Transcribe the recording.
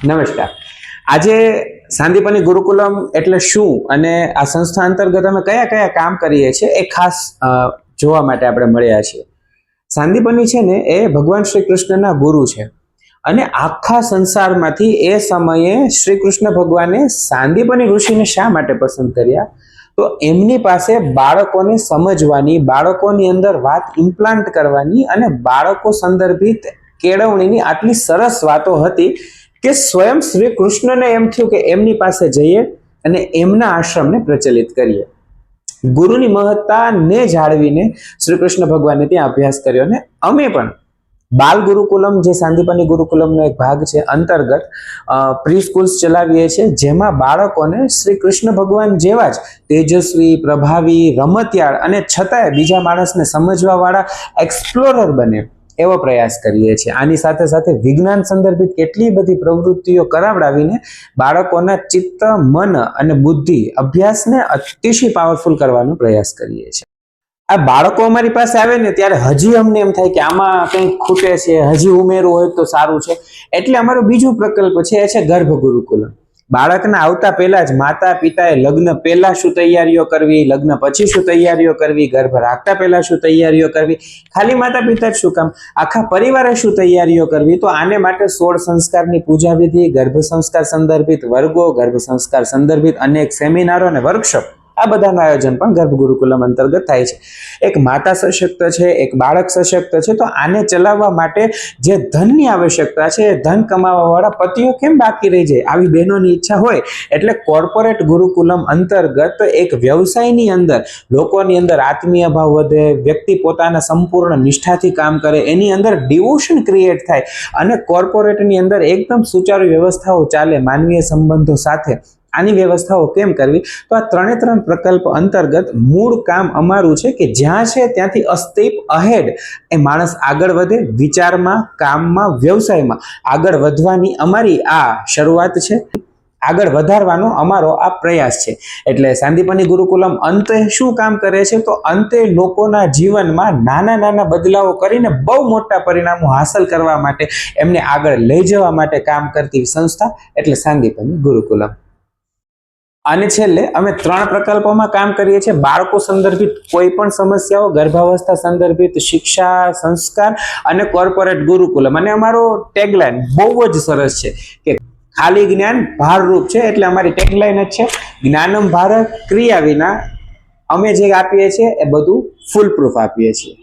નમસ્કાર. આજે સાંદીપની ગુરુકુલમ એટલે શું અને આ સંસ્થા અંતર્ગત અમે કયા કયા કામ કરીએ છીએ એ ખાસ જોવા માટે આપણે મળ્યા છીએ. સાંદીપની છે ને એ ભગવાન શ્રી કૃષ્ણના ગુરુ છે અને આખા સંસારમાંથી એ સમયે શ્રી કૃષ્ણ ભગવાને સાંદીપની ઋષિને શા માટે પસંદ કર્યા? તો એમની પાસે બાળકોને સમજવાની, બાળકોની અંદર વાત ઇમ્પ્લાન્ટ કરવાની અને બાળકો સંદર્ભિત કેળવણીની આટલી સરસ વાતો હતી કે સ્વયં શ્રી કૃષ્ણને એમ થયું કે એમની પાસે જઈએ અને એમના આશ્રમને પ્રચલિત કરીએ. ગુરુની મહત્તાને જાળવીને શ્રી કૃષ્ણ ભગવાને ત્યાં અભ્યાસ કર્યો અને અમે પણ બાલ ગુરુકુલમ, જે સાંદીપની ગુરુકુલમનો એક ભાગ છે, અંતર્ગત પ્રી સ્કૂલ્સ ચલાવીએ છીએ, જેમાં બાળકોને શ્રી કૃષ્ણ ભગવાન જેવા જ તેજસ્વી, પ્રભાવી, રમતિયાળ અને છતાંય બીજા માણસને સમજવા વાળા એક્સપ્લોરર બને એવો પ્રયાસ કરીએ છીએ. આની સાથે સાથે વિજ્ઞાન સંદર્ભિત કેટલી બધી પ્રવૃત્તિઓ કરાવડાવીને બાળકોના ચિત્ત, મન અને બુદ્ધિ, અભ્યાસને અતિશય પાવરફુલ કરવાનો પ્રયાસ કરીએ છીએ. આ બાળકો અમારી પાસે આવે ને ત્યારે હજી અમને એમ થાય કે આમાં કંઈક ખૂટે છે, હજી ઉમેરવું હોય તો સારું છે. એટલે અમારો બીજો પ્રકલ્પ છે એ છે ગર્ભ ગુરુકુલમ. બાળકના આવતા પહેલા જ માતા પિતાએ લગ્ન પહેલા શું તૈયારીઓ કરવી, લગ્ન પછી શું તૈયારીઓ કરવી, ગર્ભ રાખતા પહેલા શું તૈયારીઓ કરવી, ખાલી માતા પિતા જ શું કામ, આખા પરિવારે શું તૈયારીઓ કરવી. તો આને માટે 16 સંસ્કારની પૂજા વિધિ, ગર્ભ સંસ્કાર સંદર્ભિત વર્ગો, ગર્ભ સંસ્કાર સંદર્ભિત અનેક સેમિનારો અને વર્કશોપ, આ બધાનું આયોજન પણ ગર્ભ ગુરુકુલમ અંતર્ગત થાય છે. એક માતા સશક્ત છે, એક બાળક સશક્ત છે, તો આને ચલાવવા માટે જે ધનની આવશ્યકતા છે, એ ધન કમાવા વાળા પતિઓ કેમ બાકી રહી જાય? આવી બહેનોની ઈચ્છા હોય એટલે કોર્પોરેટ ગુરુકુલમ અંતર્ગત એક વ્યવસાયની અંદર લોકોની અંદર આત્મીય ભાવ વધે, વ્યક્તિ પોતાના સંપૂર્ણ નિષ્ઠાથી કામ કરે, એની અંદર ડિવોશન ક્રિએટ થાય અને કોર્પોરેટની અંદર એકદમ સુચારુ વ્યવસ્થાઓ ચાલે માનવીય સંબંધો સાથે. આની વ્યવસ્થાઓ કેમ કરવી? તો આ ત્રણ પ્રકલ્પ અંતર્ગત મૂળ કામ અમારું છે કે જ્યાં છે ત્યાંથી અ સ્ટેપ અહેડ એ માણસ આગળ વધે, વિચારમાં, કામમાં, વ્યવસાયમાં આગળ વધવાની અમારી આ શરૂઆત છે. આગળ વધારવાનો અમારો આ પ્રયાસ છે. એટલે સાંદીપની ગુરુકુલમ અંતે શું કામ કરે છે? તો અંતે લોકોના જીવનમાં નાના નાના બદલાવો કરીને બહુ મોટા પરિણામો હાંસલ કરવા માટે, એમને આગળ લઈ જવા માટે કામ કરતી સંસ્થા એટલે સાંદીપની ગુરુકુલમ. અને છેલ્લે અમે 3 પ્રકલ્પોમાં કામ કરીએ છીએ. બાળકો સંદર્ભિત કોઈ પણ સમસ્યાઓ, ગર્ભાવસ્થા સંદર્ભિત શિક્ષા, સંસ્કાર અને કોર્પોરેટ ગુરુકુલમ. અને અમારો ટેગલાઇન બહુ જ સરસ છે કે ખાલી જ્ઞાન ભારરૂપ છે. એટલે અમારી ટેગલાઇન જ છે જ્ઞાનમ ભારત ક્રિયા વિના. અમે જે આપીએ છીએ એ બધું ફૂલ પ્રૂફ આપીએ છીએ.